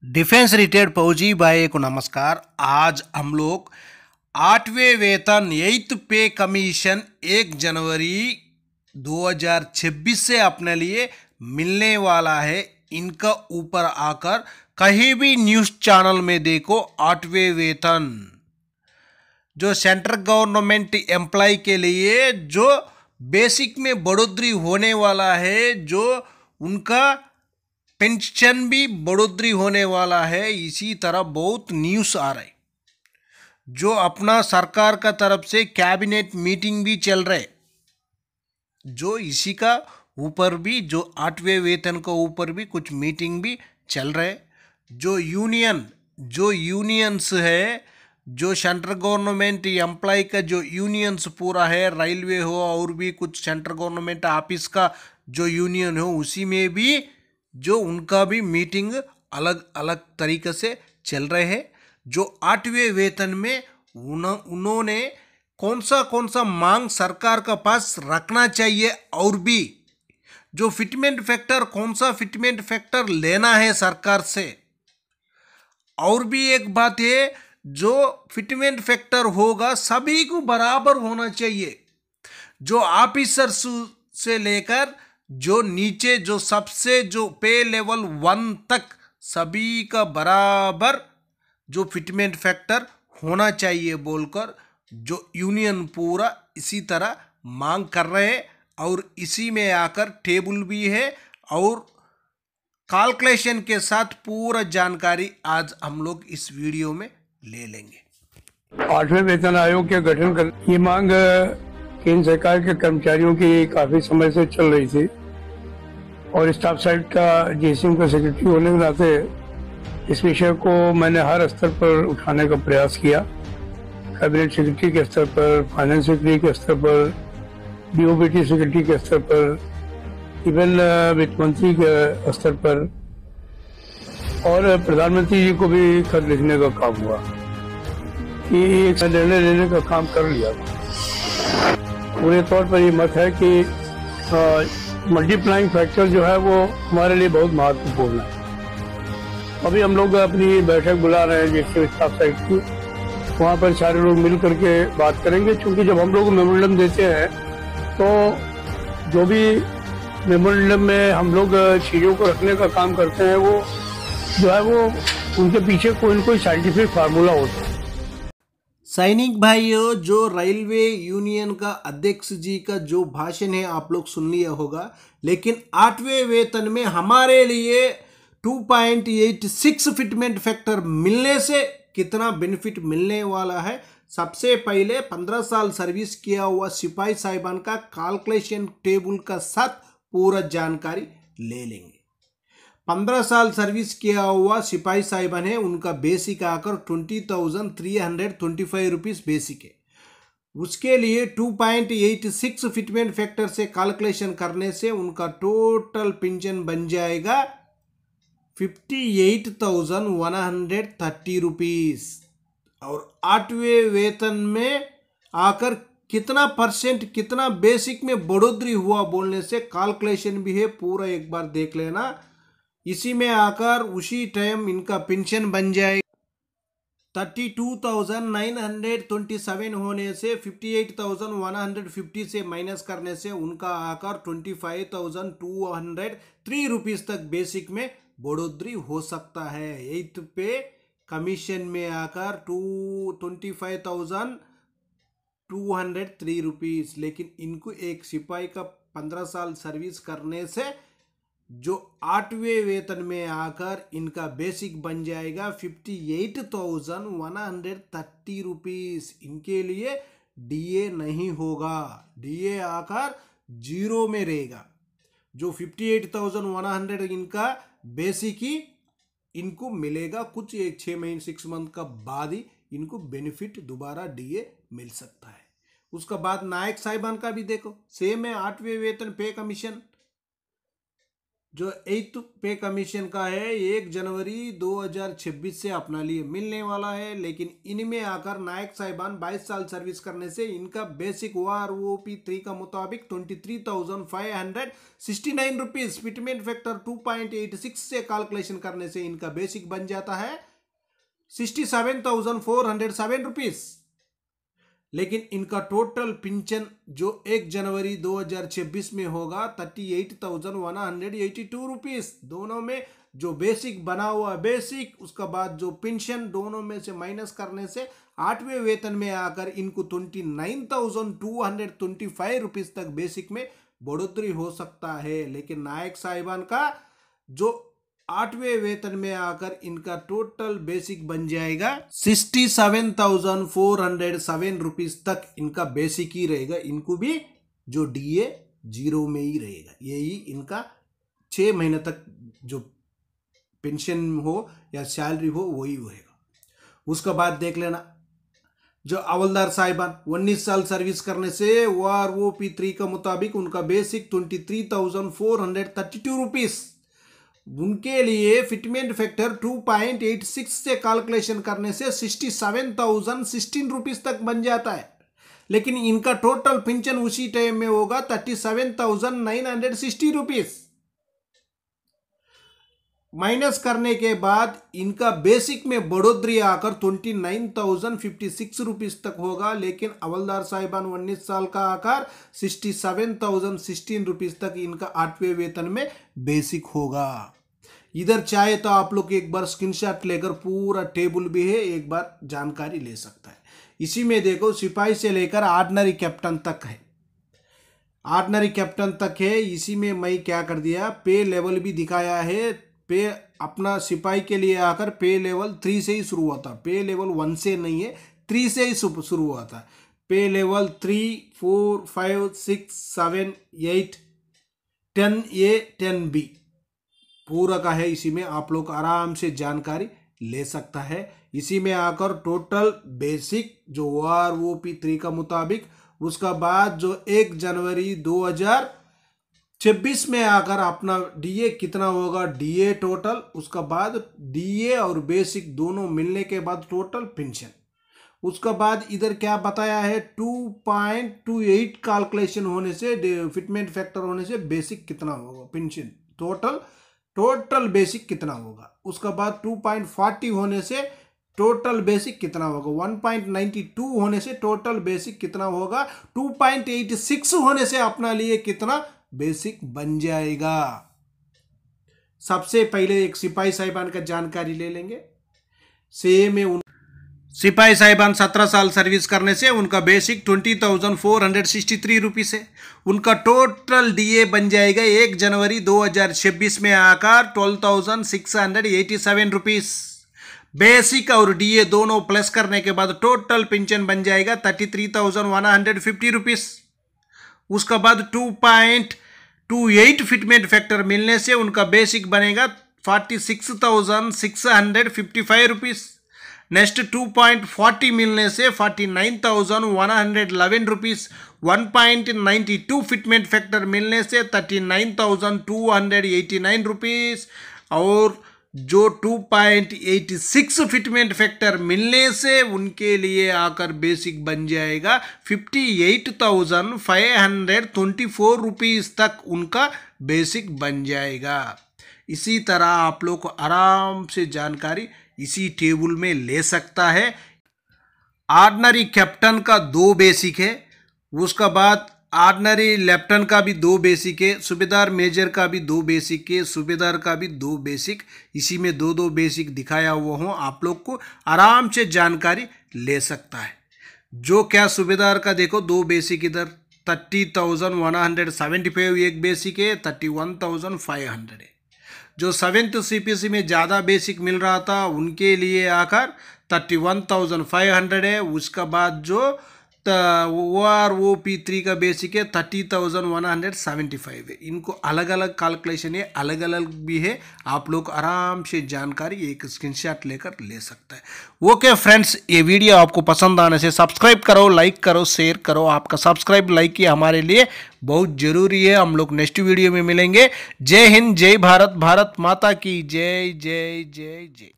Defence retired फौजी भाई को नमस्कार। आज हम लोग 8वें वेतन 8th पे कमीशन 1 जनवरी 2026 से अपने लिए मिलने वाला है। इनका ऊपर आकर कहीं भी न्यूज़ चैनल में देखो 8वें वेतन जो सेंट्रल गवर्नमेंट एम्प्लॉय के लिए जो बेसिक में बढ़ोतरी होने वाला है, जो उनका पेंशन भी बढ़ोतरी होने वाला है। इसी तरह बहुत न्यूज़ आ रहे, जो अपना सरकार का तरफ से कैबिनेट मीटिंग भी चल रहे, जो इसी का ऊपर भी जो 8वें वेतन के ऊपर भी कुछ मीटिंग भी चल रहे। जो यूनियंस है, जो सेंट्रल गवर्नमेंट एम्प्लॉय का जो यूनियंस पूरा है, रेलवे हो और भी कुछ सेंट्रल गवर्नमेंट ऑफिस का जो यूनियन हो, उसी में भी जो उनका भी मीटिंग अलग अलग तरीके से चल रहे हैं। जो 8वें वेतन में उन्होंने कौन सा मांग सरकार का पास रखना चाहिए, और भी जो फिटमेंट फैक्टर कौन सा फिटमेंट फैक्टर लेना है सरकार से। और भी एक बात है, जो फिटमेंट फैक्टर होगा सभी को बराबर होना चाहिए। जो ऑफिसर से लेकर जो नीचे जो सबसे जो पे लेवल 1 तक सभी का बराबर जो फिटमेंट फैक्टर होना चाहिए बोलकर जो यूनियन पूरा इसी तरह मांग कर रहे हैं। और इसी में आकर टेबल भी है और कैलकुलेशन के साथ पूरा जानकारी आज हम लोग इस वीडियो में ले लेंगे। 8वें वेतन आयोग के गठन कर ये मांग केंद्र सरकार के कर्मचारियों की काफी समय से चल रही थी, और स्टाफ साइड का जेसीएम का सेक्रेटरी होने के नाते इस विषय को मैंने हर स्तर पर उठाने का प्रयास किया। कैबिनेट सेक्रेटरी के स्तर पर, फाइनेंस सेक्रेटरी के स्तर पर, डीओबीटी सेक्रेटरी के स्तर पर, इवन वित्त मंत्री के स्तर पर, और प्रधानमंत्री जी को भी खत लिखने का काम हुआ कि एक निर्णय लेने का काम कर लिया। पूरे तौर पर ये मत है कि मल्टीप्लाइंग फैक्टर जो है वो हमारे लिए बहुत महत्वपूर्ण है। अभी हम लोग अपनी बैठक बुला रहे हैं जिससे स्टाफ साइड की, वहाँ पर सारे लोग मिल करके बात करेंगे। क्योंकि जब हम लोग मेमोरेंडम देते हैं तो जो भी मेमोरेंडम में हम लोग चीज़ों को रखने का काम करते हैं, वो जो है वो उनके पीछे कोई न कोई साइंटिफिक फार्मूला होता है। सैनिक भाइयों, जो रेलवे यूनियन का अध्यक्ष जी का जो भाषण है आप लोग सुन लिया होगा, लेकिन 8वें वेतन में हमारे लिए 2.86 फिटमेंट फैक्टर मिलने से कितना बेनिफिट मिलने वाला है। सबसे पहले 15 साल सर्विस किया हुआ सिपाही साहिबान का कैलकुलेशन टेबल का साथ पूरा जानकारी ले लेंगे। 15 साल सर्विस किया हुआ सिपाही साहिबान है, उनका बेसिक आकर 20,325 रुपीज़ बेसिक है। उसके लिए 2.86 फिटमेंट फैक्टर से कैलकुलेशन करने से उनका टोटल पेंशन बन जाएगा 58,130 रुपीज़। और 8वें वेतन में आकर कितना परसेंट कितना बेसिक में बढ़ोतरी हुआ बोलने से कैलकुलेशन भी है, पूरा एक बार देख लेना। इसी में आकर उसी टाइम इनका पेंशन बन जाए 32,927 होने से 58,150 से माइनस करने से उनका आकर 25,203 रुपीज़ तक बेसिक में बढ़ोतरी हो सकता है। 8th पे कमीशन में आकर 25,203 रुपीज़। लेकिन इनको एक सिपाही का 15 साल सर्विस करने से जो 8वें वेतन में आकर इनका बेसिक बन जाएगा 58,130 रुपीज़। इनके लिए डीए नहीं होगा, डीए आकर 0 में रहेगा। जो 58,100 इनका बेसिक ही इनको मिलेगा, कुछ एक 6 मंथ का बाद ही इनको बेनिफिट दोबारा डीए मिल सकता है। उसका बाद नायक साहिबान का भी देखो सेम है, 8वें वेतन पे कमीशन जो 8th पे कमीशन का है 1 जनवरी 2026 से अपना लिए मिलने वाला है। लेकिन इनमें आकर नायक साहिबान 22 साल सर्विस करने से इनका बेसिक OROP3 का मुताबिक 23,569 रुपीज, फिटमेंट फैक्टर 2.86 से कैलकुलेशन करने से इनका बेसिक बन जाता है 67,407 रुपीज। लेकिन इनका टोटल पेंशन जो 1 जनवरी 2026 में होगा 38,182 रुपीज। दोनों में जो बेसिक बना हुआ बेसिक, उसका बाद जो पेंशन, दोनों में से माइनस करने से 8वें वेतन में आकर इनको 29,225 रुपीज तक बेसिक में बढ़ोतरी हो सकता है। लेकिन नायक साहिबान का जो 8वें वेतन में आकर इनका टोटल बेसिक बन जाएगा 67,407 रुपीज तक इनका बेसिक ही रहेगा। इनको भी जो DA 0 में ही रहेगा। यही इनका 6 महीने तक जो पेंशन हो या सैलरी हो वही होएगा। उसका बाद देख लेना जो हवलदार साहिबान 19 साल सर्विस करने से OROP3 का मुताबिक उनका बेसिक 23,432 रुपीज। उनके लिए फिटमेंट फैक्टर 2.86 से कैलकुलेशन करने से 67,016 रुपीज तक बन जाता है। लेकिन इनका टोटल पेंशन उसी टाइम में होगा 37,960 रुपीज। माइनस करने के बाद इनका बेसिक में बढ़ोतरी आकर 29,056 रुपीज तक होगा। लेकिन हवलदार साहिबान 19 साल का आकर 67,016 रुपीज तक इनका 8वें वेतन में बेसिक होगा। इधर चाहे तो आप लोग एक बार स्क्रीनशॉट लेकर पूरा टेबल भी है, एक बार जानकारी ले सकता है। इसी में देखो सिपाही से लेकर ऑर्डिनरी कैप्टन तक है, ऑर्डिनरी कैप्टन तक है। इसी में मैं क्या कर दिया, पे लेवल भी दिखाया है। पे अपना सिपाही के लिए आकर पे लेवल 3 से ही शुरू हुआ था, पे लेवल 1 से नहीं है, 3 से ही शुरू हुआ था। पे लेवल 3, 4, 5, 6, 7, 8, 10A 10B पूरा का है। इसी में आप लोग आराम से जानकारी ले सकता है। इसी में आकर टोटल बेसिक जो OROP3 का मुताबिक, उसका बाद जो 1 जनवरी 2026 में आकर अपना DA कितना होगा, DA टोटल, उसका बाद DA और बेसिक दोनों मिलने के बाद टोटल पेंशन। उसका बाद इधर क्या बताया है 2.28 कैलकुलेशन होने से, फिटमेंट फैक्टर होने से बेसिक कितना होगा, पेंशन टोटल बेसिक कितना होगा। उसका बाद 2.40 होने से टोटल बेसिक कितना होगा, 1.92 होने से टोटल बेसिक कितना होगा, 2.86 होने से अपना लिए कितना बेसिक बन जाएगा। सबसे पहले एक सिपाही साहिबान का जानकारी ले लेंगे। सेम में सिपाही साहिबान 17 साल सर्विस करने से उनका बेसिक 20,463 रुपीज है। उनका टोटल DA बन जाएगा 1 जनवरी 2026 में आकर 12,687 रुपीज। बेसिक और DA दोनों प्लस करने के बाद टोटल पेंशन बन जाएगा 33,150 रुपीज। उसका बाद 2.28 फिटमेंट फैक्टर मिलने से उनका बेसिक बनेगा 46,655 रुपीज। नेक्स्ट 2.40 मिलने से 49,111 रुपीज। 1.92 फिटमेंट फैक्टर मिलने से 39,289 रुपीज। और जो 2.86 फिटमेंट फैक्टर मिलने से उनके लिए आकर बेसिक बन जाएगा 58,524 रुपीज तक उनका बेसिक बन जाएगा। इसी तरह आप लोग को आराम से जानकारी इसी टेबल में ले सकता है। ऑर्डिनरी कैप्टन का 2 बेसिक है, उसका बाद ऑर्डिनरी लेफ्टिनेंट का भी 2 बेसिक है, सूबेदार मेजर का भी 2 बेसिक है, सूबेदार का भी 2 बेसिक। इसी में 2 बेसिक दिखाया हुआ हूँ, आप लोग को आराम से जानकारी ले सकता है। जो क्या सूबेदार का देखो 2 बेसिक इधर 30,175 एक बेसिक है, 31,500 है। जो 7th CPC में ज़्यादा बेसिक मिल रहा था उनके लिए आकर 31,500 है। उसका बाद जो OROP3 का बेसिक है 30,175 है। इनको अलग अलग कैलकुलेशन है, अलग अलग भी है, आप लोग आराम से जानकारी एक स्क्रीनशॉट लेकर ले सकते हैं। ओके फ्रेंड्स, ये वीडियो आपको पसंद आने से सब्सक्राइब करो, लाइक करो, शेयर करो। आपका सब्सक्राइब लाइक ये हमारे लिए बहुत जरूरी है। हम लोग नेक्स्ट वीडियो में मिलेंगे। जय हिंद, जय भारत, भारत माता की जय जय जय जय।